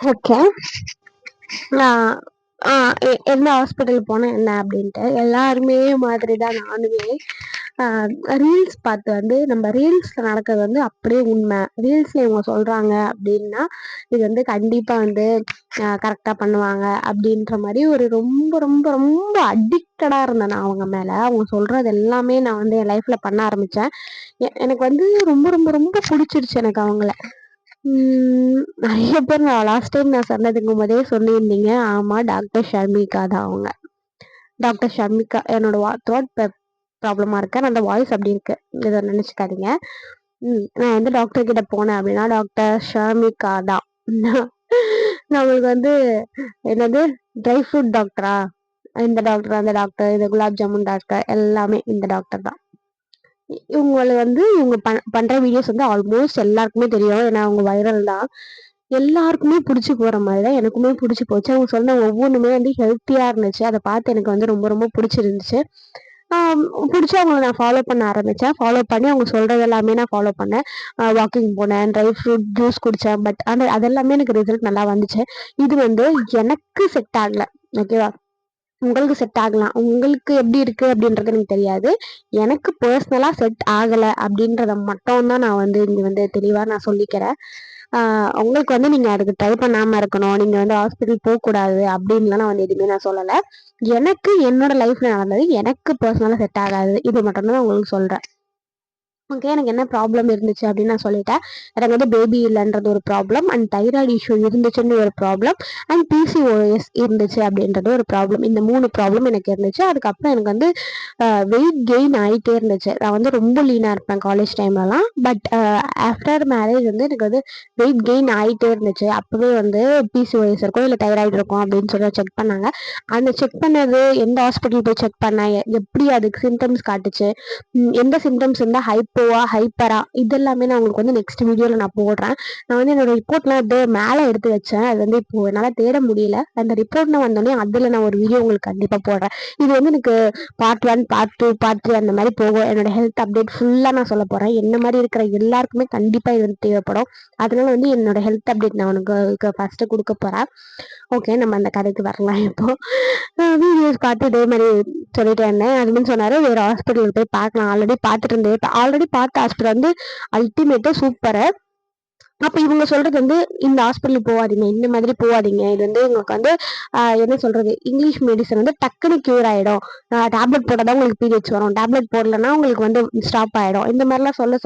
Okay. நான் எந்த hospital போனா என்ன அப்படின்ட்டு, எல்லாருமே மாதிரி தான் நானுமே. அ ரீல்ஸ் பார்த்து வந்து நம்ம ரீல்ஸ்ல நடக்கிறது வந்து அப்படியே உண்மை. ரீல்ஸ்ல இவங்க சொல்றாங்க அப்படின்னா, இது வந்து கண்டிப்பா வந்து கரெக்ட்டா பண்ணுவாங்க அப்படின்ற மாரி ஒரு ரொம்ப ரொம்ப ரொம்ப அடிக்டடா இருந்தேன் நான் அவங்க மேல. அவங்க சொல்றது எல்லாமே நான் வந்து என் லைஃப்ல பண்ண ஆரம்பிச்சேன். எனக்கு வந்து ரொம்ப ரொம்ப ரொம்ப புடிச்சிருச்சு எனக்கு அவங்கள. நெறைய பேர் நான் லாஸ்ட் டைம் நான் சொன்னதுக்கு முதலே சொல்லியிருந்தீங்க. ஆமா, டாக்டர் ஷர்மிகா தான் அவங்க. டாக்டர் ஷர்மிகா என்னோட த்ரோட் ப்ராப்ளமா இருக்கு. அந்த வாய்ஸ் அப்படி இருக்கு. எத நெனச்சுக்காதீங்க. நான் எந்த டாக்டர் கிட்ட போனேன் அப்படின்னா, டாக்டர் ஷர்மிகா தான். நம்மளுக்கு வந்து என்னது ட்ரை ஃப்ரூட் டாக்டரா? இந்த டாக்டர், அந்த டாக்டர், இந்த குலாப் ஜாமுன் டாக்டர் எல்லாமே இந்த டாக்டர் தான். இவங்கள வந்து இவங்க பண்ற வீடியோஸ் வந்து ஆல்மோஸ்ட் எல்லாருக்குமே தெரியும். ஏன்னா அவங்க வைரல் தான். எல்லாருக்குமே புடிச்சு போற மாரி தான் எனக்குமே புடிச்சு போச்சு. அவங்க சொன்ன ஒவ்வொன்னுமே வந்து ஹெல்த்தியா இருந்துச்சு. அத பார்த்து எனக்கு வந்து ரொம்ப ரொம்ப புடிச்சிருந்துச்சு. ஆம் புடிச்சு அவங்கள நான் ஃபாலோ பண்ண ஆரம்பிச்சேன். ஃபாலோ பண்ணி அவங்க சொல்றது எல்லாமே நான் ஃபாலோ பண்ணேன். வாக்கிங் போனேன், ட்ரை ஃப்ரூட் ஜூஸ் குடிச்சேன். பட் ஆனா அதெல்லாமே எனக்கு ரிசல்ட் நல்லா வந்துச்சு. இது வந்து எனக்கு செட் ஆகல. ஓகேவா? உங்களுக்கு செட் ஆகலாம். உங்களுக்கு எப்படி இருக்கு அப்படின்றது எனக்கு தெரியாது. எனக்கு பர்சனலா செட் ஆகல அப்படின்றத மட்டும் தான் நான் வந்து இங்க வந்து தெளிவா நான் சொல்லிக்கிறேன். ஆ உங்களுக்கு வந்து நீங்க அதுக்கு ட்ரை பண்ணாம இருக்கணும். நீங்க வந்து ஹாஸ்பிட்டல் போக்கூடாது அப்படின்லாம் நான் வந்து எதுவுமே நான் சொல்லல. எனக்கு என்னோட லைஃப்ல நடந்தது எனக்கு பர்சனலா செட் ஆகாது. இது மட்டும் தான் நான் உங்களுக்கு சொல்றேன். ஓகே. எனக்கு என்ன ப்ராப்ளம் இருந்துச்சு அப்படின்னு நான் சொல்லிட்டேன். எனக்கு வந்து பேபி இல்லன்றது ஒரு ப்ராப்ளம் அண்ட் தைராய்டு இஷ்யூ இருந்துச்சுன்னு ஒரு ப்ராப்ளம் அண்ட் பிசிஓஎஸ் இருந்துச்சு அப்படின்றது ஒரு ப்ராப்ளம். இந்த 3 ப்ராப்ளம் எனக்கு இருந்துச்சு. அதுக்கப்புறம் எனக்கு வந்து வெயிட் கெயின் ஆயிட்டே இருந்துச்சு. நான் வந்து ரொம்ப லீனா இருப்பேன் காலேஜ் டைம்லலாம். பட் ஆஃப்டர் மேரேஜ் வந்து எனக்கு வந்து வெயிட் கெயின் ஆயிட்டே இருந்துச்சு. அப்பவே வந்து பிசிஓஎஸ் இருக்கும், இல்ல தைராய்டு இருக்கும் அப்படின்னு சொல்லி செக் பண்ணாங்க. அந்த செக் பண்ணது எந்த ஹாஸ்பிட்டல் போய் செக் பண்ணேன், எப்படி அதுக்கு சிம்டம்ஸ் காட்டுச்சு, எந்த சிம்டம்ஸ் இருந்தா ஹைப்போவா, ஹைப்பரா இதெல்லாமே நான் உங்களுக்கு வந்து நெக்ஸ்ட் வீடியோல நான் போடுறேன். நான் வந்து என்னோட ரிப்போர்ட்லாம் அப்படியே மேல எடுத்து வச்சேன். அது வந்து இப்போ என்னால தேட முடியல. அந்த ரிப்போர்ட் நான் வந்தோனே அதுல நான் ஒரு வீடியோ உங்களுக்கு கண்டிப்பா போடுறேன். இது வந்து எனக்கு பார்ட் 1, பார்ட் 2, பார்ட் 3 அந்த மாரி போகும். என்னோட ஹெல்த் அப்டேட் ஃபுல்லா நான் சொல்லப் போறேன். என்ன மாரி இருக்கிற எல்லாருக்குமே கண்டிப்பா இது வந்து தேவைப்படும். அதனால வந்து என்னோட ஹெல்த் அப்டேட் நான் உனக்கு ஃபர்ஸ்ட் குடுக்கப் போறேன். ஓகே. நம்ம அந்த கதைக்கு வரலாம் இப்போ. வீடியோஸ் பார்த்து இதே மாரி சொல்லிட்டே இருந்தேன். ஹஸ்பண்ட் சொன்னாரு, "வேற ஹாஸ்பிட்டலுக்கு போய் பார்க்கலாம். ஆல்ரெடி பார்த்துட்டு இருந்தேன்." ஆல்ரெடி பார்த்த ஹாஸ்பிட்டல் வந்து அல்டிமேட்டு சூப்பரு. அப்ப இவங்க சொல்றது வந்து, "இந்த ஹாஸ்பிட்டலுக்கு போகாதீங்க. இந்த மாதிரி போகாதீங்க. இது வந்து உங்களுக்கு வந்து என்ன சொல்றது? இங்கிலீஷ் மெடிசன் வந்து டக்குனு க்யூர் ஆயிடும். டேப்லெட் போட்டா தான் உங்களுக்கு பீரியட்ஸ் வரும். டேப்லெட் போடலன்னா உங்களுக்கு வந்து ஸ்டாப் ஆயிடும்." இந்த மாரிலாம் சொல்ல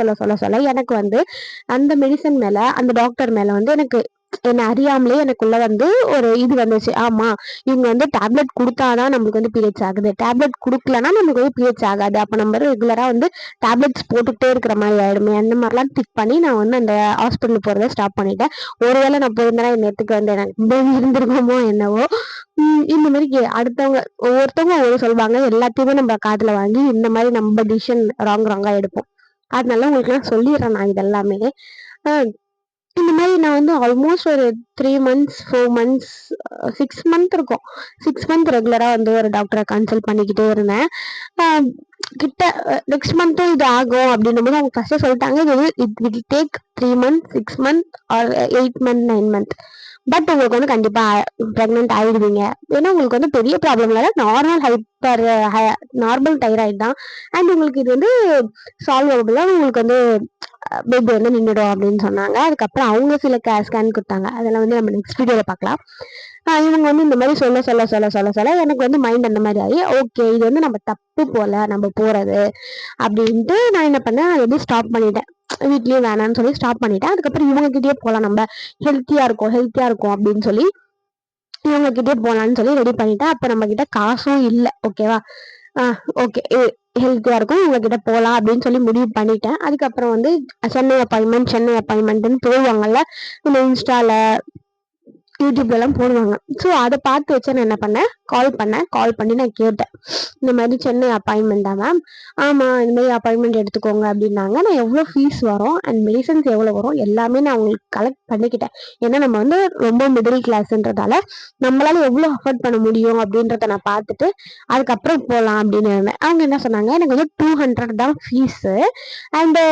எனக்கு வந்து அந்த மெடிசன் மேல, அந்த டாக்டர் மேல வந்து எனக்கு என்ன அறியாமலே எனக்குள்ள வந்து ஒரு இது வந்துச்சு. ஆமா, இவங்க வந்து டேப்லெட் குடுத்தா தான் நம்மளுக்கு வந்து பீரியட்ஸ் ஆகுது. டேப்லெட் குடுக்கலன்னா நமக்கு வந்து பீரியட்ஸ் ஆகாது. அப்ப நம்ம ரெகுலரா வந்து டேப்லெட்ஸ் போட்டுக்கிட்டே இருக்கிற மாரி ஆயிடுமே. அந்த மாரிலாம் திங்க் பண்ணி நான் வந்து அந்த ஹாஸ்பிட்டல் போறத ஸ்டாப் பண்ணிட்டேன். ஒருவேளை நான் போயிருந்தேன்னா இந்நேரத்துக்கு வந்து எனக்கு பேபி இருந்திருக்குமோ என்னவோ! இந்த மாரி அடுத்தவங்க ஒவ்வொருத்தவங்க ஒவ்வொரு சொல்வாங்க. எல்லாத்தையுமே நம்ம காதுல வாங்கி இந்த மாரி நம்ம டிசிஷன் ராங்கா எடுப்போம். அதனால உங்களுக்கு நான் சொல்லிர்றேன் நான் இதெல்லாமே. அ இந்த மாரி நான் வந்து ஆல்மோஸ்ட் ஒரு 3 மந்த்ஸ், 4 மந்த்ஸ், 6 மந்த் இருக்கும். 6 மந்த் ரெகுலரா வந்து ஒரு டாக்டர கன்சல்ட் பண்ணிக்கிட்டே இருந்தேன். அ கிட்ட நெக்ஸ்ட் மந்த்தும் இது ஆகும் அப்டின்னும்போது அவங்க ஃபர்ஸ்ட்டே சொல்ட்டாங்க. இது வந்து it will take 3 month, 6 month or 8 month, 9 month. But உங்களுக்கு வந்து கண்டிப்பா பிரெக்னன்ட் ஆயிடுவீங்க. ஏன்னா உங்களுக்கு வந்து பெரிய ப்ராப்ளம் இல்ல. நார்மல் ஹைப்பர் ஹ நார்மல் தைராய்டு தான். அண்ட் உங்களுக்கு இது வந்து சால்வபிளா உங்களுக்கு வந்து பேபி வந்து நின்னுடும் அப்படின்னு சொன்னாங்க. அதுக்கப்புறம் அவங்க சில ஸ்கேன் குடுத்தாங்க. அதெல்லாம் வந்து நம்ம நெக்ஸ்ட் வீடியோல பார்க்கலாம். இவங்க வந்து இந்த மாரி சொல்ல எனக்கு வந்து மைண்ட் அந்த மாரி ஆயி, ஓகே இது வந்து நம்ம தப்பு போல நம்ம போறது அப்படின்ட்டு நான் என்ன பண்ணேன், அத வந்து ஸ்டாப் பண்ணிட்டேன். வீட்லயே வேணான்னு சொல்லி ஸ்டாப் பண்ணிட்டேன். அதுக்கப்புறம் இவங்க கிட்டயே போலாம் நம்ம ஹெல்த்தியா இருக்கும் அப்படின்னு சொல்லி இவங்க கிட்டயே போலான்னு சொல்லி ரெடி பண்ணிட்டேன். அப்ப நம்ம கிட்ட காசும் இல்ல. ஓகேவா? ஆ ஓகே. ஹெல்த்தியா இருக்கும். இவங்க கிட்ட போலாம் அப்படின்னு சொல்லி முடிவு பண்ணிட்டேன். அதுக்கப்புறம் வந்து சென்னை அப்பாயின்ட்மென்ட்ன்னு போடுவாங்கல்ல. இந்த இன்ஸ்டால யூடியூப்லலாம் போடுவாங்க. ஸோ அத பார்த்து வச்சு நான் என்ன பண்ணேன், கால் பண்ணேன். கால் பண்ணி நான் கேட்டேன். இந்த மாரி சென்னை அப்பாயின்ட்மென்ட்டா மேம்? ஆமா, இந்த மாரி அப்பாயின்ட்மென்ட் எடுத்துக்கோங்க அப்டின்னாங்க. நான் எவ்ளோ ஃபீஸ் வரும் அண்ட் மெடிசின்ஸ் எவ்வளோ வரும் எல்லாமே நான் உங்களுக்கு கலெக்ட் பண்ணிக்கிட்டேன். ஏன்னா நம்ம வந்து ரொம்ப மிடில் கிளாஸ்ன்றதால நம்மளால எவ்ளோ அஃபோர்ட் பண்ண முடியும் அப்டின்றத நான் பார்த்துட்டு, அதுக்கப்புறம் போலாம் அப்டின்னு இருந்தேன். அவங்க என்ன சொன்னாங்க, எனக்கு வந்து 200 தான் ஃபீஸு அண்டு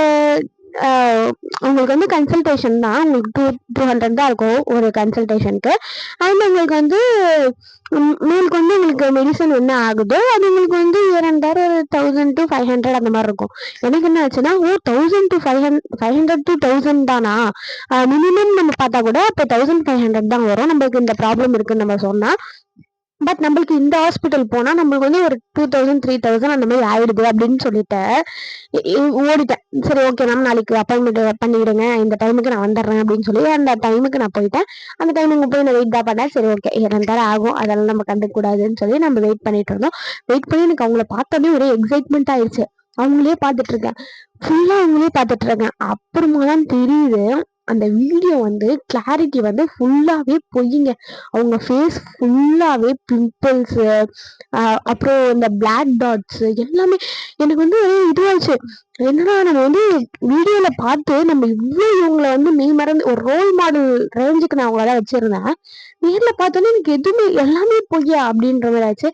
உங்களுக்கு வந்து கன்சல்டேஷன் தான், உங்களுக்கு 200 தான் இருக்கும் ஒரு கன்சல்டேஷனுக்கு. அண்ட் உங்களுக்கு வந்து மேலுக்கு வந்து உங்களுக்கு மெடிசன் என்ன ஆகுதோ அது உங்களுக்கு வந்து 1000 to 500 அந்த மாதிரி இருக்கும். எனக்கு என்ன ஆச்சுன்னா 1000 to 500 to 1000 தானா, மினிமம் நம்ம பார்த்தா கூட இப்போ 1500 தான் வரும் நம்மளுக்கு இந்த ப்ராப்ளம் இருக்குன்னு நம்ம சொன்னா. பட் நம்மளுக்கு இந்த ஹாஸ்பிட்டல் போனா நம்மளுக்கு வந்து ஒரு 2000 3000 அந்த மாதிரி ஆயிடுது அப்படின்னு சொல்லிட்டு ஓடிட்டேன். சரி ஓகே மேம் நாளைக்கு அப்பாயின்மெண்ட் பண்ணிவிடுங்க, இந்த டைமுக்கு நான் வந்துடுறேன் அப்படின்னு சொல்லி அந்த டைமுக்கு நான் போயிட்டேன். அந்த டைமுக்கு போய் நான் வெயிட் தான் பண்ணேன். சரி ஓகே 2 ஆகும், அதெல்லாம் நம்ம கண்டுக்கூடாதுன்னு சொல்லி நம்ம வெயிட் பண்ணிட்டு இருந்தோம். வெயிட் பண்ணி எனக்கு அவங்கள பார்த்தோன்னே ஒரே எக்ஸைட்மெண்ட் ஆயிடுச்சு. அவங்களே பார்த்துட்டு இருக்கேன், ஃபுல்லா அவங்களே பார்த்துட்டு இருக்கேன். அப்புறமா தான் தெரியுது அந்த வீடியோ வந்து கிளாரிட்டி வந்து ஃபுல்லாவே பொய்யுங்க. அவங்க ஃபேஸ் ஃபுல்லாவே பிம்பிள்ஸ், அப்புறம் இந்த பிளாக் டாட்ஸ் எல்லாமே எனக்கு வந்து இதுவாச்சு. என்னன்னா நம்ம வந்து வீடியோல பார்த்து நம்ம இவ்வளோ இவங்களை வந்து மெய் மறந்து ஒரு ரோல் மாடல் ரேஞ்சுக்கு நான் அவங்கள வச்சிருந்தேன். நேர்ல பார்த்தோன்னே எனக்கு எதுவுமே எல்லாமே பொய்யா அப்படின்ற மாதிரி ஆச்சு.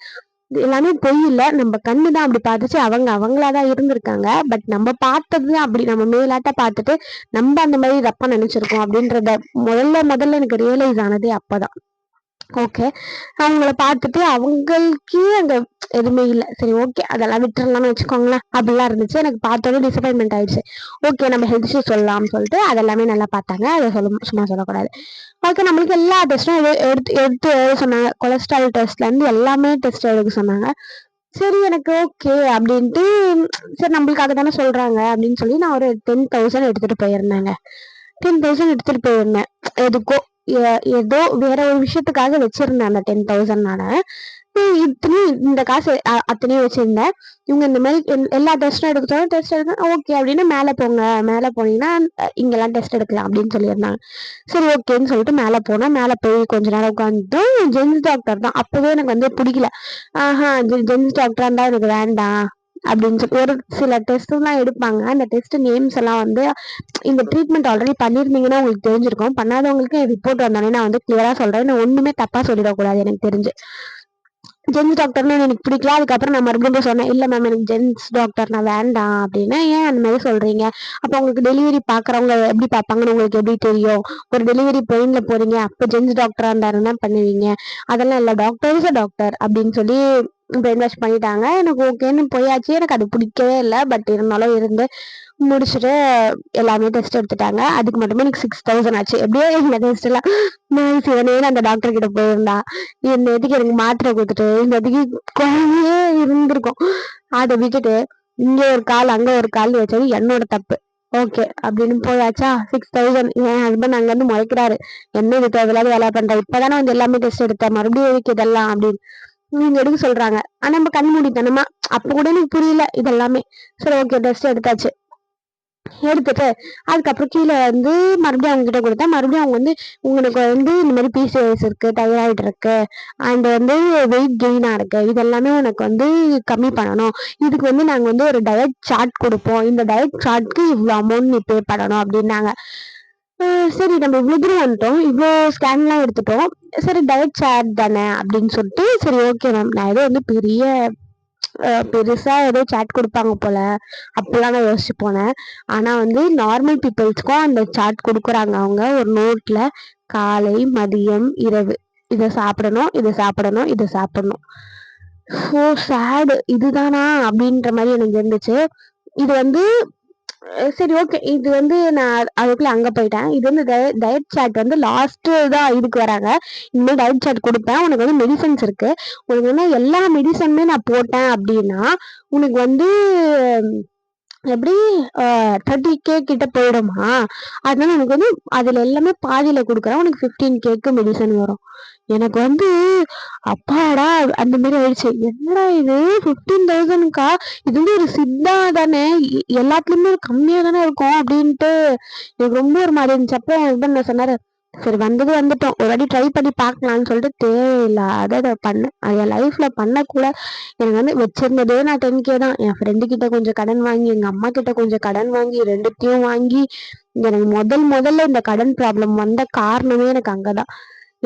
எல்லாமே பொய் இல்லை, நம்ம கண்ணு தான் அப்படி பார்த்துச்சு. அவங்களாதான் இருந்திருக்காங்க. பட் நம்ம பார்த்தது அப்படி நம்ம மேலாட்ட பார்த்துட்டு நம்ம அந்த மாதிரி தப்பா நினைச்சிருக்கோம் அப்படின்றத முதல்ல எனக்கு ரியலைஸ் ஆனதே அப்பதான். ஓகே, அவங்கள பார்த்துட்டு அவங்களுக்கே அங்க எதுவுமே இல்லை. சரி ஓகே அதெல்லாம் விட்டுறலாம்னு வச்சுக்கோங்களேன். அப்படிலாம் இருந்துச்சு. எனக்கு பார்த்தோன்னே டிசப்பாயின்மெண்ட் ஆயிடுச்சு. ஓகே நம்ம ஹெல்த் இஷ்யூ சொல்லலாம்னு சொல்லிட்டு அதெல்லாமே நல்லா பார்த்தாங்க. அதை சும்மா சொல்லக்கூடாது. ஓகே நம்மளுக்கு எல்லா டெஸ்ட்டும் எடுத்து எடுத்து எழுத சொன்னாங்க. கொலஸ்ட்ரால் டெஸ்ட்லேருந்து எல்லாமே டெஸ்ட் எழுத சொன்னாங்க. சரி எனக்கு ஓகே அப்படின்ட்டு, சரி நம்மளுக்காக தானே சொல்றாங்க அப்படின்னு சொல்லி நான் ஒரு 10,000 எடுத்துட்டு போயிருந்தேங்க. 10,000 எடுத்துட்டு போயிருந்தேன். எதுக்கோ ஏதோ வேற ஒரு விஷயத்துக்காக வச்சிருந்தேன் அந்த 10,000 நானு. இத்தனையும் இந்த காசு அத்தனையும் வச்சிருந்தேன். இவங்க இந்த மாதிரி எல்லா டெஸ்ட்டும் எடுக்கணும், டெஸ்ட் எடுக்க ஓகே அப்படின்னு மேலே போங்க, மேலே போனீங்கன்னா இங்கெல்லாம் டெஸ்ட் எடுக்கலாம் அப்படின்னு சொல்லியிருந்தாங்க. சரி ஓகேன்னு சொல்லிட்டு மேலே போனேன். மேலே போய் கொஞ்ச நேரம் உட்காந்துட்டோம். ஜென்ஸ் டாக்டர் தான். அப்பவே எனக்கு வந்து பிடிக்கல. ஜென்ஸ் டாக்டரா இருந்தா எனக்கு வேண்டாம் அப்படின்னு சொல்லி ஒரு சில டெஸ்ட் எல்லாம் எடுப்பாங்க. அந்த டெஸ்ட் நேம்ஸ் எல்லாம் வந்து இந்த ட்ரீட்மெண்ட் ஆல்ரெடி பண்ணியிருந்தீங்கன்னா உங்களுக்கு தெரிஞ்சிருக்கும். பண்ணாதவங்களுக்கு ரிப்போர்ட் வந்தோடனே நான் வந்து கிளியரா சொல்றேன். நான் ஒண்ணுமே தப்பா சொல்லிடக்கூடாது எனக்கு தெரிஞ்சு. ஜென்ஸ் டாக்டர்னு எனக்கு பிடிக்கல. அதுக்கப்புறம் நான் மறுபடியும் போய் சொன்னேன், இல்லை மேம் எனக்கு ஜென்ஸ் டாக்டர் நான் வேண்டாம் அப்படின்னா. ஏன் அந்த மாதிரி சொல்றீங்க? அப்போ உங்களுக்கு டெலிவரி பார்க்குறவங்க எப்படி பார்ப்பாங்கன்னு உங்களுக்கு எப்படி தெரியும்? ஒரு டெலிவரி பெயின்ல போறீங்க, அப்போ ஜென்ஸ் டாக்டரா இருந்தாருன்னா பண்ணுவீங்க. அதெல்லாம் இல்லை, டாக்டர் டாக்டர் அப்படின்னு சொல்லி பிரெயின் வாஷ் பண்ணிட்டாங்க. எனக்கு ஓகேன்னு போயாச்சு. எனக்கு அது பிடிக்கவே இல்லை. பட் இருந்தாலும் இருந்து முடிச்சுட்டு எல்லாமே டெஸ்ட் எடுத்துட்டாங்க. அதுக்கு மட்டுமே எனக்கு 6000 ஆச்சு. எப்படியோ எங்க டெஸ்ட் எல்லாம் நான் சிவனே அந்த டாக்டர் கிட்ட போயிருந்தா இந்த இதுக்கு எனக்கு மாத்திரை கொடுத்துட்டு இந்த இதுக்கு குழந்தையே இருந்திருக்கும். அதை விட்டுட்டு இங்க ஒரு கால் அங்க ஒரு கால் வச்சது என்னோட தப்பு. ஓகே அப்படின்னு போயாச்சா. 6000 என் ஹஸ்பண்ட் அங்க இருந்து முறைக்கிறாரு, என்ன இது தேவையில்லாத வேலை பண்ற, இப்பதானே வந்து எல்லாமே டெஸ்ட் எடுத்த, மறுபடியும் எதுக்கு இதெல்லாம் அப்படின்னு நீங்க எடுக்க சொல்றாங்க. ஆனா நம்ம கண் மூடித்தனமா அப்ப கூட எனக்கு புரியல இதெல்லாமே. சரி ஓகே டெஸ்ட் எடுத்தாச்சு. எடுத்துட்டு அதுக்கப்புறம் கீழே வந்து மறுபடியும் அவங்க கிட்ட கொடுத்தேன். மறுபடியும் அவங்க வந்து உங்களுக்கு வந்து இந்த மாதிரி பிசிஓஎஸ் இருக்கு, தைராய்டு இருக்கு, அண்ட் வந்து வெயிட் கெயினா இருக்கு, இதெல்லாமே உனக்கு வந்து கம்மி பண்ணணும். இதுக்கு வந்து நாங்க வந்து ஒரு டயட் சார்ட் கொடுப்போம். இந்த டயட் சார்ட்க்கு இவ்வளோ அமௌண்ட் நீ பே பண்ணணும் அப்படின்னாங்க. சரி நம்ம இவ்வளோ தூரம் வந்துட்டோம், இவ்வளோ ஸ்கேன்லாம் எடுத்துட்டோம், சரி டயட் சார்ட் தானே அப்படின்னு சொல்லிட்டு சரி ஓகே மேம் நான் ஏதோ வந்து பெருசா ஏதோ சாட் கொடுப்பாங்க போல அப்படிலாம் நான் யோசிச்சு போனேன். ஆனா வந்து நார்மல் பீப்புள்ஸ்க்கும் அந்த சாட் கொடுக்குறாங்க. அவங்க ஒரு நோட்ல காலை மதியம் இரவு இதை சாப்பிடணும், இதை சாப்பிடணும், இதை சாப்பிடணும். ஸோ சேடு இதுதானா அப்படின்ற மாதிரி எனக்கு இருந்துச்சு. இது வந்து சரி ஓகே இது வந்து நான் அதுக்குள்ள அங்க போயிட்டேன். இது வந்து டயட் சார்ட் வந்து லாஸ்ட் தான் இதுக்கு வராங்க. இனிமேல் டயட் சார்ட் கொடுப்பேன், உனக்கு வந்து மெடிசன்ஸ் இருக்கு, உனக்கு வந்து எல்லா மெடிசனுமே நான் போட்டேன் அப்படின்னா உனக்கு வந்து எப்படி 30K கிட்ட போயிடுமா. அதனால உனக்கு வந்து அதுல எல்லாமே பாதியில கொடுக்குறேன், உனக்கு 15K மெடிசன் வரும். எனக்கு வந்து அப்பாடா அந்த மாதிரி ஆயிடுச்சு. என்னடா இது 15,000க்கா, இது வந்து ஒரு சித்தா தானே, எல்லாத்துலயுமே கம்மியா தானே இருக்கும் அப்படின்ட்டு எனக்கு ரொம்ப ஒரு மாதிரி இருந்துச்சு. அப்போ என் ஹஸ்பண்ட் என்ன சொன்னாரு, சரி வந்தது வந்துட்டோம், ஒரு வாட்டி ட்ரை பண்ணி பார்க்கலான்னு சொல்லிட்டு தேவையில்லாத அதை பண்ணேன். என் லைஃப்ல பண்ணக்கூட. எனக்கு வந்து வச்சிருந்ததே நான் 10K தான். என் ஃப்ரெண்டு கிட்ட கொஞ்சம் கடன் வாங்கி, எங்க அம்மா கிட்ட கொஞ்சம் கடன் வாங்கி, ரெண்டுத்தையும் வாங்கி எனக்கு முதல்ல இந்த கடன் ப்ராப்ளம் வந்த காரணமே எனக்கு அங்கதான்.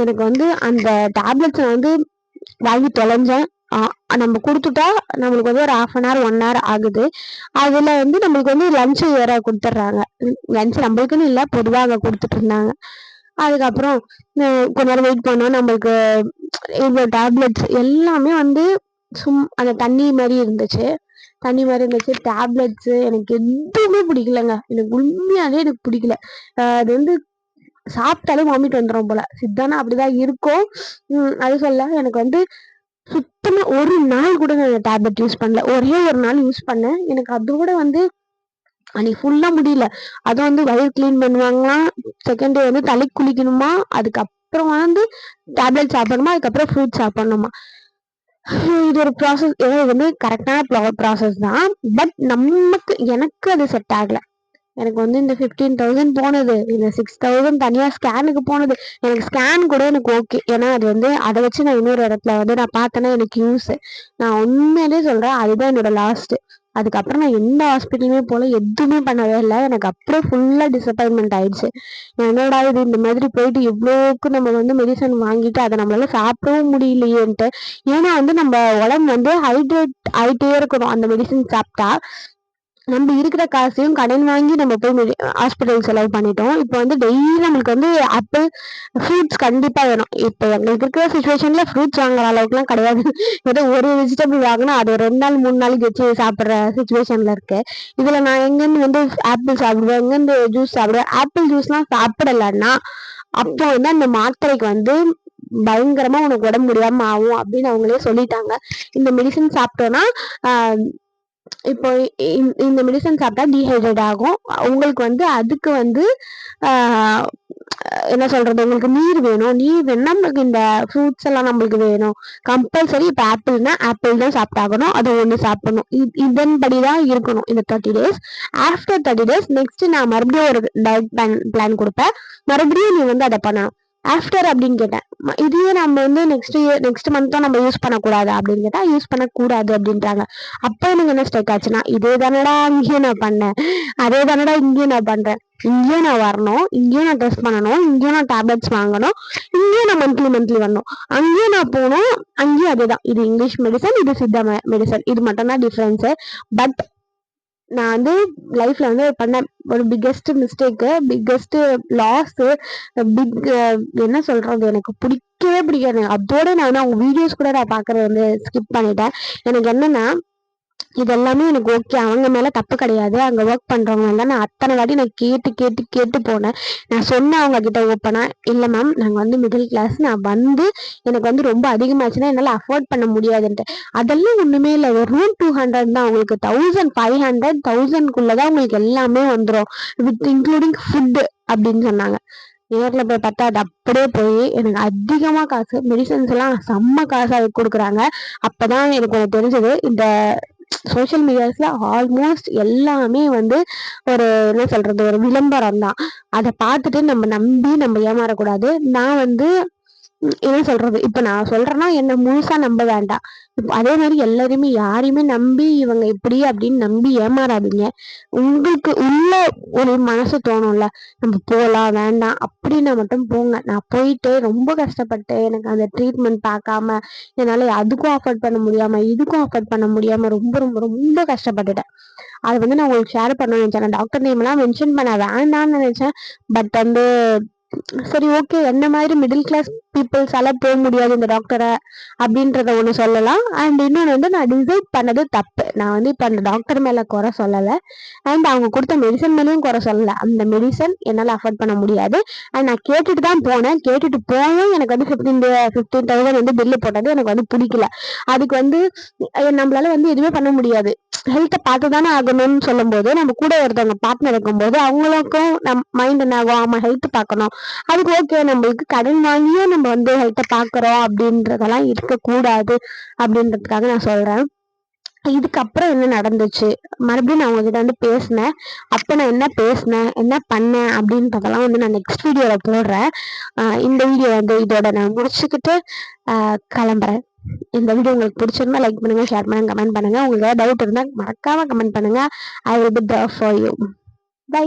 எனக்கு வந்து அந்த டேப்லெட்ஸ் வந்து வாங்கி தொலைஞ்சேன். நம்ம கொடுத்துட்டா நம்மளுக்கு வந்து ஒரு 1/2 hour 1 hour ஆகுது. அதுல வந்து நம்மளுக்கு வந்து லஞ்சு வேற கொடுத்துட்றாங்க. லஞ்ச் நம்மளுக்குன்னு இல்லை, பொதுவாக அங்கே கொடுத்துட்டு இருந்தாங்க. அதுக்கப்புறம் கொஞ்ச நேரம் வெயிட் பண்ணோம். நம்மளுக்கு இந்த டேப்லெட்ஸ் எல்லாமே வந்து அந்த தண்ணி மாதிரி இருந்துச்சு. டேப்லெட்ஸ் எனக்கு எதுவுமே பிடிக்கலங்க. எனக்கு உண்மையாவே எனக்கு பிடிக்கல. அது வந்து சாப்பிட்டாலே வாமிட் வந்துடும் போல. சித்தானா அப்படிதான் இருக்கும். அது சொல்ல எனக்கு வந்து சுத்தமா ஒரு நாள் கூட நான் டேப்லெட் யூஸ் பண்ணல. ஒரே ஒரு நாள் யூஸ் பண்ணேன். எனக்கு அதோட வந்து அன்னைக்கு ஃபுல்லா முடியல. அதுவும் வந்து வயிறு கிளீன் பண்ணுவாங்களாம். செகண்ட் டே வந்து தலைக்கு குளிக்கணுமா. அதுக்கப்புறம் வந்து டேப்லெட் சாப்பிடணுமா. அதுக்கப்புறம் ஃப்ரூட் சாப்பிடணுமா. இது ஒரு ப்ராசஸ். ஏன்னா இது வந்து கரெக்டான ப்ராசஸ் தான். பட் எனக்கு அது செட் ஆகல. எனக்கு வந்து இந்த 15,000 போனது, இந்த 6,000 தனியா ஸ்கேனுக்கு போனது. எனக்கு ஸ்கேன் கூட எனக்கு ஓகே. ஏன்னா அது வந்து அதை வச்சு நான் இன்னொரு இடத்துல வந்து நான் பார்த்தேன்னா எனக்கு யூஸ். நான் உண்மையிலே சொல்றேன், அதுதான் என்னோட லாஸ்ட். அதுக்கப்புறம் நான் எந்த ஹாஸ்பிட்டலுமே போல, எதுவுமே பண்ணவே இல்லை. எனக்கு அப்புறம் ஃபுல்லா டிசப்பாயின்மெண்ட் ஆயிடுச்சு. என்னடா இது, இந்த மாதிரி போயிட்டு இவ்வளோக்கு நம்ம வந்து மெடிசன் வாங்கிட்டு அதை நம்மளால சாப்பிடவும் முடியலையேன்ட்டு. ஏன்னா வந்து நம்ம உடம்பு வந்து ஹைட்ரேட் ஆயிட்டே இருக்கணும் அந்த மெடிசன் சாப்பிட்டா. நம்ம இருக்கிற காசையும் கடன் வாங்கி நம்ம போய் ஹாஸ்பிட்டல் செலவு பண்ணிட்டோம். இப்போ வந்து டெய்லி நம்மளுக்கு வந்து ஆப்பிள் ஃப்ரூட்ஸ் கண்டிப்பா வேணும். இப்போ எங்களுக்கு இருக்கிற சுச்சுவேஷன்ல ஃப்ரூட்ஸ் வாங்குற அளவுக்குலாம் கிடையாது. ஏதோ ஒரு வெஜிடபிள் வாங்கினா அது 2 நாள் 3 நாளைக்கு வச்சு சாப்பிட்ற சுச்சுவேஷன்ல இருக்கு. இதுல நான் எங்கேருந்து வந்து ஆப்பிள் சாப்பிடுவேன், எங்கேருந்து ஜூஸ் சாப்பிடுவேன். ஆப்பிள் ஜூஸ்லாம் சாப்பிடலன்னா அப்போ வந்து அந்த மாத்திரைக்கு வந்து பயங்கரமா உனக்கு உடம்பு முடியாம ஆகும் அப்படின்னு அவங்களே சொல்லிட்டாங்க. இந்த மெடிசன் சாப்பிட்டோம்னா இப்போ இந்த மெடிசன் சாப்பிட்டா டீஹைட்ரேட் ஆகும். உங்களுக்கு வந்து அதுக்கு வந்து என்ன சொல்றது, உங்களுக்கு நீர் வேணும்னா நம்மளுக்கு இந்த ஃப்ரூட்ஸ் எல்லாம் நம்மளுக்கு வேணும். கம்பல்சரி இப்போ ஆப்பிள் தான் சாப்பிட்டாகணும். அது ஒன்று சாப்பிடணும். இதன்படிதான் இருக்கணும் இந்த 30 days. ஆஃப்டர் 30 days நெக்ஸ்ட் நான் மறுபடியும் ஒரு டயட் பிளான் கொடுப்பேன். மறுபடியும் நீ வந்து அதை பண்ணணும். ஆஃப்டர் அப்படின்னு கேட்டேன். இதையே நம்ம வந்து நெக்ஸ்ட் மந்த்தும் நம்ம யூஸ் பண்ணக்கூடாது அப்படின்னு கேட்டா யூஸ் பண்ணக்கூடாது அப்படின்றாங்க. அப்போ எனக்கு என்ன ஸ்ட்ரைக் ஆச்சுன்னா, இதே தானடா அங்கேயும் நான் பண்ணேன், அதே தானடா இங்கேயும் நான் பண்றேன். இங்கேயும் நான் வரணும், இங்கேயும் நான் டெஸ்ட் பண்ணணும், இங்கேயும் நான் டேப்லெட்ஸ் வாங்கணும், இங்கேயும் நான் மந்த்லி வரணும், அங்கேயும் நான் போகணும், அங்கேயும் அதேதான். இது இங்கிலீஷ் மெடிசன், இது சித்தா மெடிசன், இது மட்டும்தான் டிஃப்ரென்ஸு. பட் நான் வந்து லைஃப்ல வந்து பண்ண ஒரு பிக்கெஸ்ட் மிஸ்டேக்கு, பிக்கெஸ்ட் லாஸு, என்ன சொல்றது, எனக்கு பிடிக்கவே பிடிக்காது. அதோட நான் வந்து அவங்க வீடியோஸ் கூட நான் பார்க்கறது வந்து ஸ்கிப் பண்ணிட்டேன். எனக்கு என்னன்னா, இதெல்லாமே எனக்கு ஓகே. அவங்க மேல தப்பு கிடையாது. அங்க ஒர்க் பண்றவங்க எல்லாம் நான் அத்தனை வாட்டி நான் கேட்டு போனேன். நான் சொன்னேன் அவங்க கிட்ட ஓப்பனா, இல்ல மேம் நாங்க வந்து மிடில் கிளாஸ், நான் வந்து எனக்கு வந்து ரொம்ப அதிகமாச்சுன்னா என்னால அஃபோர்ட் பண்ண முடியாதுன்ட்டு. அதெல்லாம் ஒண்ணுமே இல்லை. வெறும் 200 தான். உங்களுக்கு 1,500 1000க்குள்ளதான் உங்களுக்கு எல்லாமே வந்துடும், வித் இன்க்ளூடிங் ஃபுட் அப்படின்னு சொன்னாங்க. நேர்ல போய் பார்த்தா அது அப்படியே போய் எனக்கு அதிகமா காசு, மெடிசன்ஸ் எல்லாம் செம்ம காசா கொடுக்குறாங்க. அப்பதான் எனக்கு தெரிஞ்சது, இந்த சோசியல் மீடியாஸ்ல ஆல்மோஸ்ட் எல்லாமே வந்து ஒரு என்ன சொல்றது, ஒரு விளம்பரம் தான். அதை பார்த்துட்டு நம்ம நம்பி நம்ம ஏமாறக்கூடாது. நான் வந்து என்ன சொல்றது, இப்ப நான் சொல்றேன்னா என்ன முழுசா நம்ப வேண்டாம். இப்ப அதே மாதிரி எல்லாரையுமே யாரையுமே நம்பி இவங்க இப்படி அப்படின்னு நம்பி ஏமாறாதீங்க. உங்களுக்கு உள்ள ஒரு மனசு தோணும்ல, நம்ம போலாம் வேண்டாம் அப்படின்னா மட்டும் போங்க. நான் போயிட்டு ரொம்ப கஷ்டப்பட்டு எனக்கு அந்த ட்ரீட்மெண்ட் பார்க்காம என்னால அதுக்கும் அஃபோர்ட் பண்ண முடியாம இதுக்கும் அஃபோர்ட் பண்ண முடியாம ரொம்ப ரொம்ப ரொம்ப கஷ்டப்பட்டுட்டேன். அதை வந்து நான் உங்களுக்கு ஷேர் பண்ணணும்னு நினைச்சேன். டாக்டர் நேம் எல்லாம் மென்ஷன் பண்ண வேண்டாம்னு நினைச்சேன். பட் வந்து சரி ஓகே, என்ன மாதிரி மிடில் கிளாஸ் பீப்புள்ஸால போக முடியாது இந்த டாக்டரை அப்படின்றத ஒண்ணு சொல்லலாம். அண்ட் இன்னொன்று வந்து நான் டிசைட் பண்ணது தப்பு. நான் வந்து இப்ப அந்த டாக்டர் மேல குறை சொல்லலை. அண்ட் அவங்க கொடுத்த மெடிசன் மேலேயும் குறை சொல்லலை. அந்த மெடிசன் என்னால அஃபோர்ட் பண்ண முடியாது. அண்ட் நான் கேட்டுட்டு தான் போனேன். எனக்கு வந்து 15,000 வந்து பில்லு போட்டது எனக்கு வந்து பிடிக்கல. அதுக்கு வந்து நம்மளால வந்து எதுவுமே பண்ண முடியாது. ஹெல்த்தை பார்த்து தானே ஆகணும்னு சொல்லும் போது, நம்ம கூட ஒருத்தவங்க பார்ட்னர் இருக்கும்போது அவங்களுக்கும் மைண்ட் என்ன ஆகும், ஆமா ஹெல்த் பார்க்கணும், அதுக்கு ஓகே நம்மளுக்கு கடன் வாங்கியும் நம்ம வந்து ஹெல்த்தை பார்க்குறோம் அப்படின்றதெல்லாம் இருக்கக்கூடாது அப்படின்றதுக்காக நான் சொல்றேன். இதுக்கப்புறம் என்ன நடந்துச்சு, மறுபடியும் நான் உங்ககிட்ட வந்து பேசினேன். அப்போ நான் என்ன பேசினேன், என்ன பண்ணேன் அப்படின்றதெல்லாம் வந்து நான் நெக்ஸ்ட் வீடியோல போடுறேன். இந்த வீடியோ வந்து இதோட நான் முடிச்சுக்கிட்டு கிளம்புறேன். இந்த வீடியோ உங்களுக்கு பிடிச்சிருந்தா லைக் பண்ணுங்க, ஷேர் பண்ணுங்க, கமெண்ட் பண்ணுங்க. உங்களுக்கு ஏதாவது டவுட் இருந்தால் மறக்காம கமெண்ட் பண்ணுங்க. I will be there for you. By.